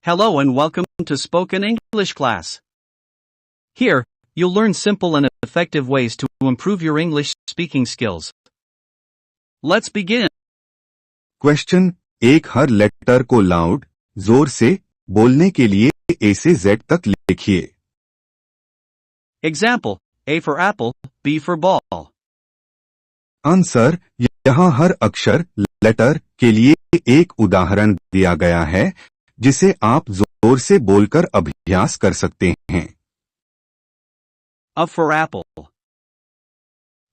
Hello and welcome to Spoken English class. Here, you'll learn simple and effective ways to improve your English speaking skills. Let's begin. Question एक हर letter को loud जोर से बोलने के लिए ए से Z तक लिखिए. Example, A for apple, B for ball. Answer यहाँ हर अक्षर लेटर के लिए एक उदाहरण दिया गया है जिसे आप जोर से बोलकर अभ्यास कर सकते हैं. A for apple.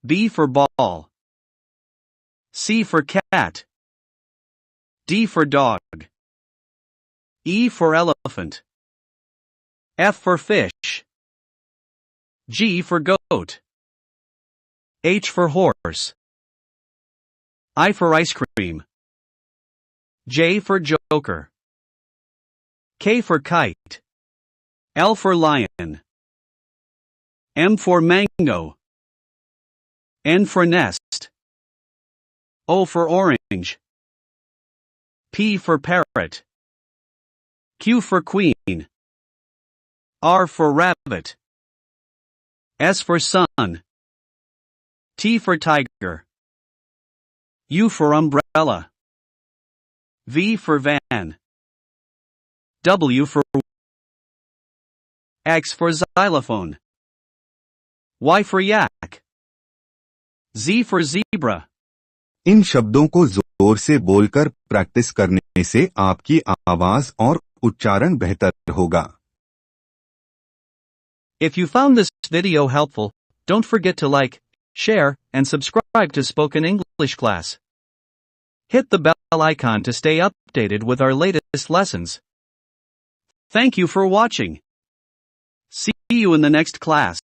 B for ball. C for cat. D for dog. E for elephant. F for fish. G for goat. H for horse. I for ice cream. J for joker. K for kite. L for lion. M for mango. N for nest. O for orange. P for parrot. Q for queen. R for rabbit. S for sun. T for tiger. U for umbrella. V for van. W for X for xylophone. Y for yak. Z for zebra. इन शब्दों को जोर से बोलकर practice करने से आपकी आवाज और उच्चारण बेहतर होगा. If you found this video helpful, don't forget to like, share, and subscribe to Spoken English class. Hit the bell icon to stay updated with our latest lessons. Thank you for watching. See you in the next class.